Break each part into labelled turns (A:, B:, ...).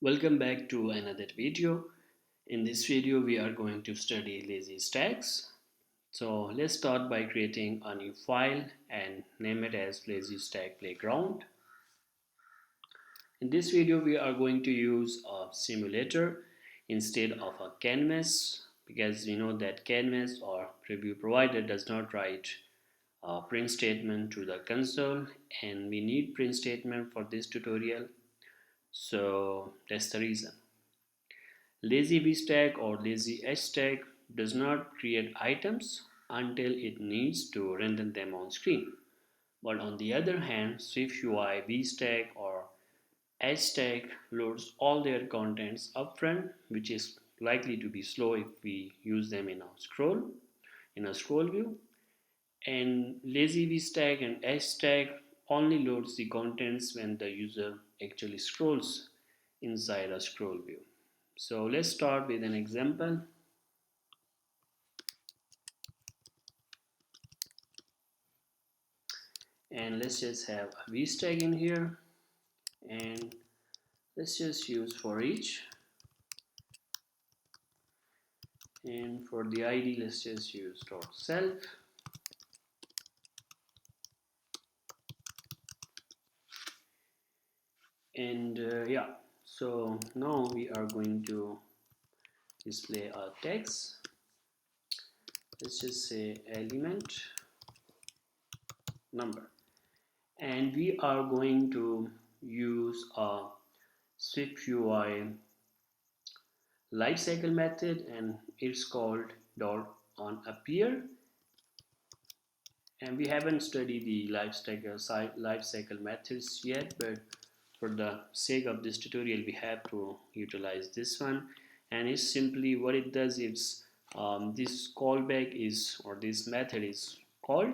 A: Welcome back to another video. In this video, we are going to study lazy stacks. So let's start by creating a new file and name it as LazyVStack Playground. In this video, we are going to use a simulator instead of a canvas because you know that canvas or preview provider does not write a print statement to the console, and we need print statement for this tutorial. So that's the reason. LazyVStack or LazyHStack does not create items until it needs to render them on screen. But on the other hand, SwiftUI, VStack or HStack loads all their contents upfront, which is likely to be slow if we use them in a scroll view. And LazyVStack and HStack only loads the contents when the user actually scrolls inside a scroll view. So let's start with an example. And let's just have a VStack in here, and let's just use for each, and for the ID let's just use .self. And yeah, so now we are going to display our text. Let's just say element number, and we are going to use a SwiftUI lifecycle method, and it's called on appear. And we haven't studied the lifecycle methods yet, but for the sake of this tutorial we have to utilize this one. And it's simply what it does, it's this callback is, or this method is called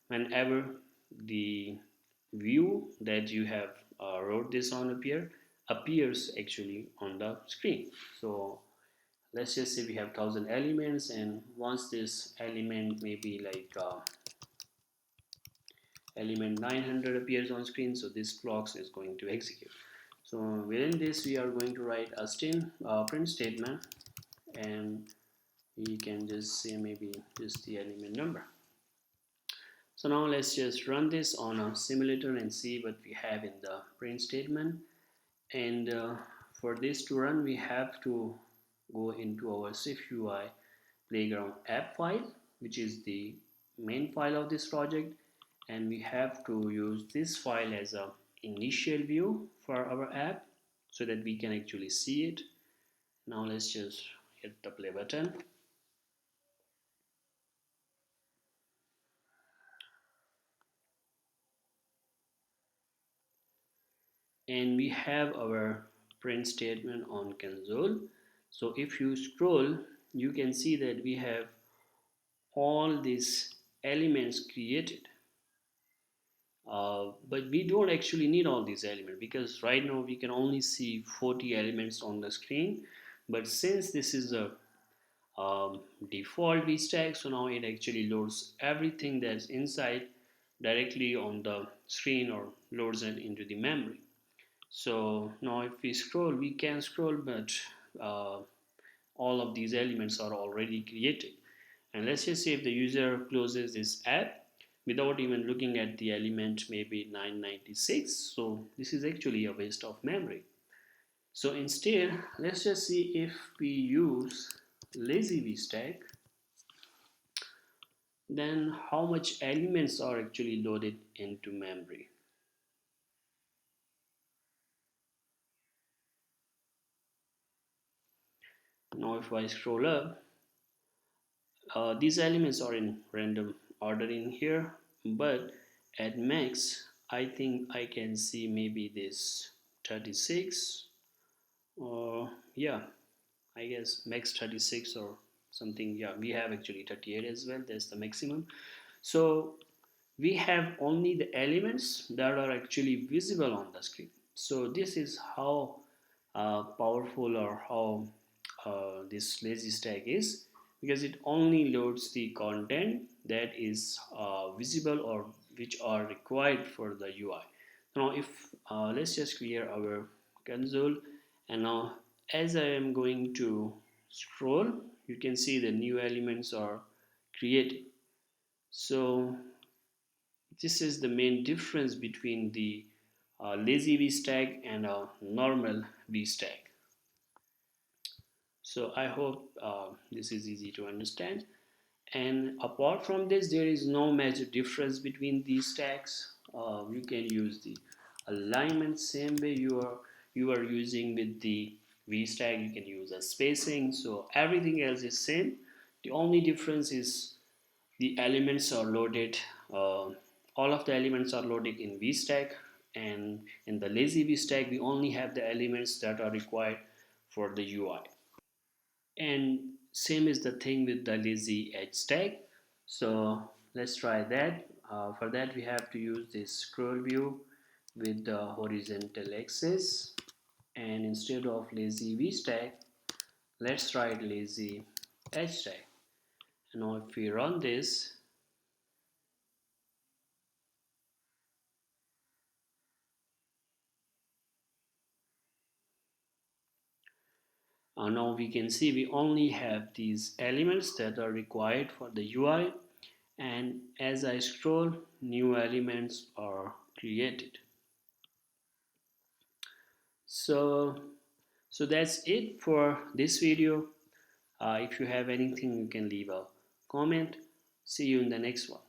A: whenever the view that you have wrote this on appears actually on the screen. So let's just say we have 1000 elements, and once this element maybe like element 900 appears on screen, so this clock is going to execute. So within this we are going to write a print statement, and we can just say maybe just the element number. So now let's just run this on a simulator and see what we have in the print statement. And for this to run, we have to go into our SwiftUI playground app file, which is the main file of this project, and we have to use this file as a initial view for our app so that we can actually see it. Now let's just hit the play button. And we have our print statement on console. So if you scroll, you can see that we have all these elements created. But we don't actually need all these elements because right now we can only see 40 elements on the screen. But since this is a default VStack, so now it actually loads everything that's inside directly on the screen, or loads it into the memory. So now if we scroll, we can scroll, but all of these elements are already created. And let's just say if the user closes this app without even looking at the element maybe 996, so this is actually a waste of memory. So instead, let's just see if we use LazyVStack, then how much elements are actually loaded into memory. Now if I scroll up, these elements are in random order in here, but at max I think I can see maybe this 36, or yeah, I guess max 36 or something. Yeah, we have actually 38 as well, that's the maximum. So we have only the elements that are actually visible on the screen. So this is how powerful, or how this LazyStack is, because it only loads the content that is visible or which are required for the UI. Now if let's just clear our console And now as I am going to scroll, you can see the new elements are created. So this is the main difference between the lazy VStack and a normal VStack. So I hope this is easy to understand. And apart from this, there is no major difference between these stacks. You can use the alignment same way you are using with the VStack. You can use a spacing. So everything else is same. The only difference is the elements are loaded. All of the elements are loaded in VStack, and in the lazy VStack, we only have the elements that are required for the UI. And same is the thing with the LazyHStack. So let's try that. For that we have to use this scroll view with the horizontal axis, and instead of LazyVStack, let's write LazyHStack. And now if we run this, now we can see we only have these elements that are required for the UI, and as I scroll, new elements are created. So that's it for this video. If you have anything, you can leave a comment. See you in the next one.